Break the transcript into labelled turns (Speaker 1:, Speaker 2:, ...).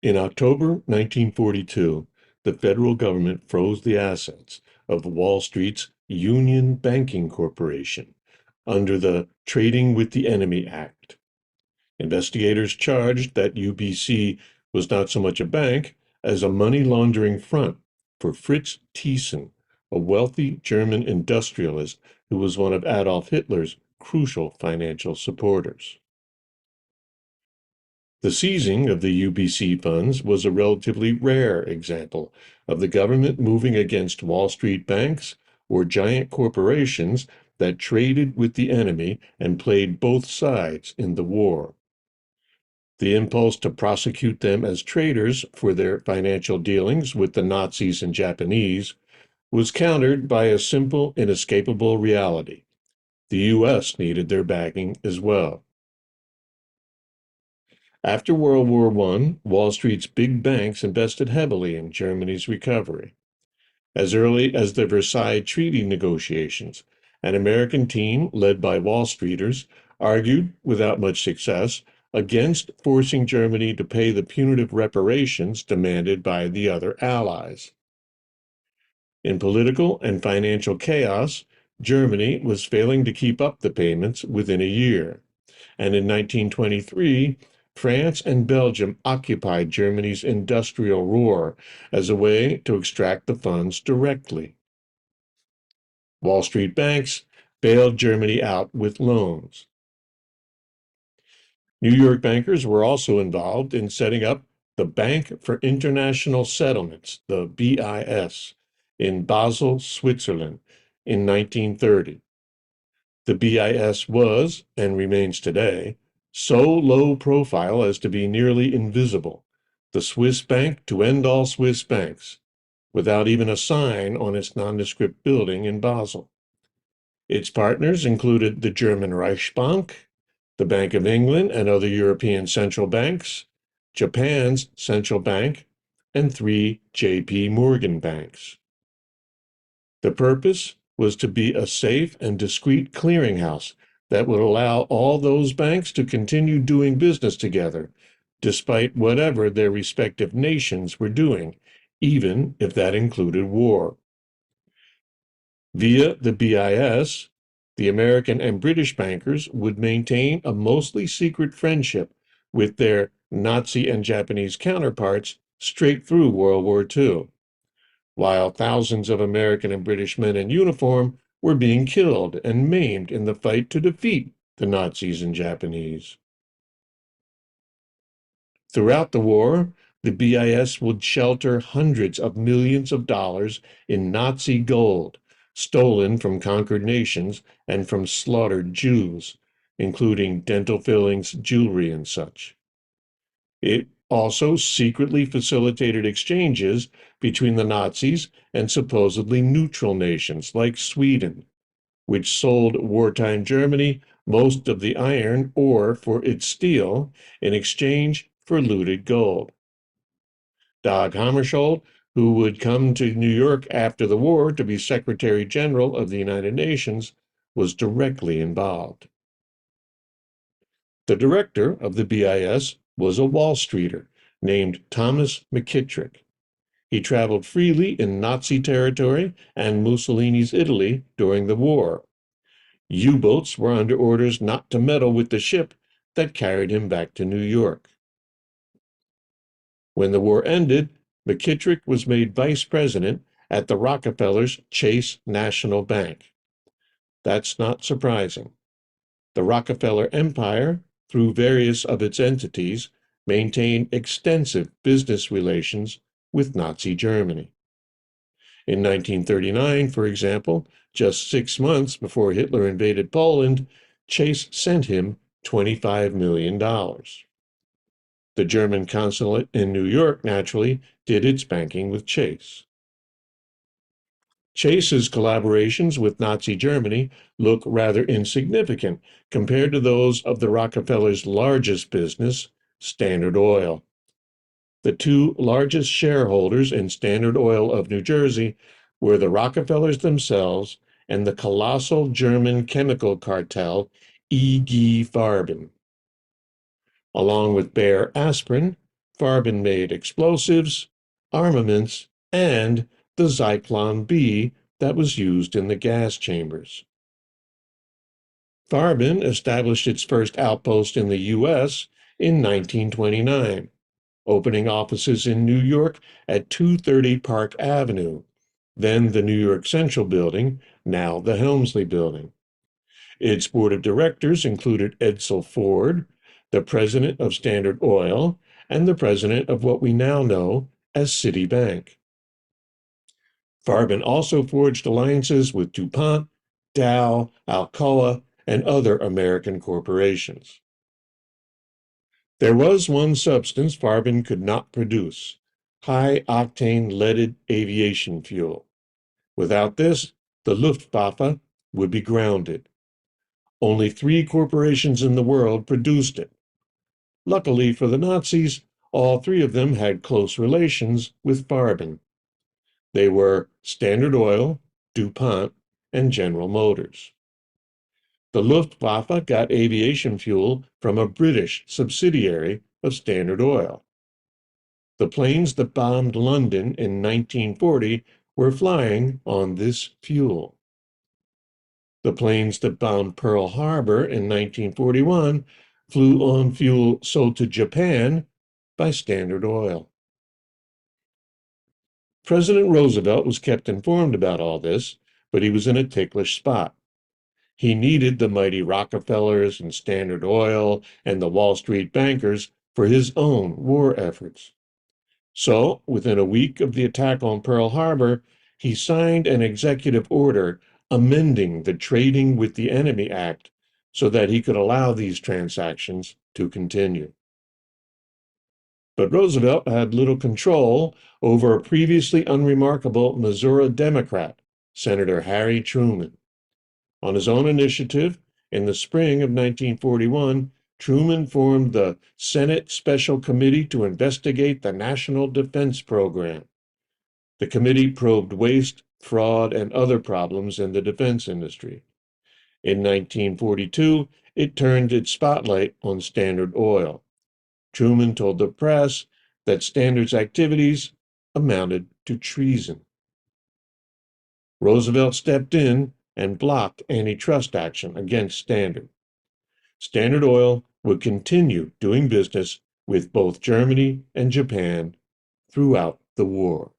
Speaker 1: In October 1942, the federal government froze the assets of Wall Street's Union Banking Corporation under the Trading with the Enemy Act. Investigators charged that UBC was not so much a bank as a money laundering front for Fritz Thyssen, a wealthy German industrialist who was one of Adolf Hitler's crucial financial supporters. The seizing of the UBC funds was a relatively rare example of the government moving against Wall Street banks or giant corporations that traded with the enemy and played both sides in the war. The impulse to prosecute them as traitors for their financial dealings with the Nazis and Japanese was countered by a simple, inescapable reality. The U.S. needed their backing as well. After World War I, Wall Street's big banks invested heavily in Germany's recovery. As early as the Versailles Treaty negotiations, an American team led by Wall Streeters argued, without much success, against forcing Germany to pay the punitive reparations demanded by the other allies. In political and financial chaos, Germany was failing to keep up the payments within a year. And in 1923, France and Belgium occupied Germany's industrial roar as a way to extract the funds directly. Wall Street banks bailed Germany out with loans. New York bankers were also involved in setting up the Bank for International Settlements, the BIS, in Basel, Switzerland in 1930. The BIS was, and remains today, so low profile as to be nearly invisible, the Swiss bank to end all Swiss banks, without even a sign on its nondescript building in Basel. Its partners included the German Reichsbank, the Bank of England and other European central banks, Japan's central bank, and 3 J.P. Morgan banks. The purpose was to be a safe and discreet clearinghouse that would allow all those banks to continue doing business together, despite whatever their respective nations were doing, even if that included war. Via the BIS, the American and British bankers would maintain a mostly secret friendship with their Nazi and Japanese counterparts straight through World War II, while thousands of American and British men in uniform were being killed and maimed in the fight to defeat the Nazis and Japanese. Throughout the war, the BIS would shelter hundreds of millions of dollars in Nazi gold, stolen from conquered nations and from slaughtered Jews, including dental fillings, jewelry, and such. It also secretly facilitated exchanges between the Nazis and supposedly neutral nations like Sweden, which sold wartime Germany most of the iron ore for its steel in exchange for looted gold. Dag Hammarskjöld, who would come to New York after the war to be Secretary General of the United Nations, was directly involved. The director of the BIS was a Wall Streeter named Thomas McKittrick. He traveled freely in Nazi territory and Mussolini's Italy during the war. U-boats were under orders not to meddle with the ship that carried him back to New York. When the war ended, McKittrick was made vice president at the Rockefellers' Chase National Bank. That's not surprising. The Rockefeller Empire, through various of its entities, maintained extensive business relations with Nazi Germany. In 1939, for example, just 6 months before Hitler invaded Poland, Chase sent him $25 million. The German consulate in New York, naturally, did its banking with Chase. Chase's collaborations with Nazi Germany look rather insignificant compared to those of the Rockefellers' largest business, Standard Oil. The 2 largest shareholders in Standard Oil of New Jersey were the Rockefellers themselves and the colossal German chemical cartel IG Farben. Along with Bayer Aspirin, Farben made explosives, armaments, and the Zyklon B that was used in the gas chambers. Farben established its first outpost in the U.S. in 1929, opening offices in New York at 230 Park Avenue, then the New York Central Building, now the Helmsley Building. Its board of directors included Edsel Ford, the president of Standard Oil, and the president of what we now know as Citibank. Farben also forged alliances with DuPont, Dow, Alcoa, and other American corporations. There was one substance Farben could not produce: high-octane leaded aviation fuel. Without this, the Luftwaffe would be grounded. Only 3 corporations in the world produced it. Luckily for the Nazis, all 3 of them had close relations with Farben. They were Standard Oil, DuPont, and General Motors. The Luftwaffe got aviation fuel from a British subsidiary of Standard Oil. The planes that bombed London in 1940 were flying on this fuel. The planes that bombed Pearl Harbor in 1941 flew on fuel sold to Japan by Standard Oil. President Roosevelt was kept informed about all this, but he was in a ticklish spot. He needed the mighty Rockefellers and Standard Oil and the Wall Street bankers for his own war efforts. So, within a week of the attack on Pearl Harbor, he signed an executive order amending the Trading with the Enemy Act so that he could allow these transactions to continue. But Roosevelt had little control over a previously unremarkable Missouri Democrat, Senator Harry Truman. On his own initiative, in the spring of 1941, Truman formed the Senate Special Committee to investigate the National Defense Program. The committee probed waste, fraud, and other problems in the defense industry. In 1942, it turned its spotlight on Standard Oil. Truman told the press that Standard's activities amounted to treason. Roosevelt stepped in and blocked antitrust action against Standard. Standard Oil would continue doing business with both Germany and Japan throughout the war.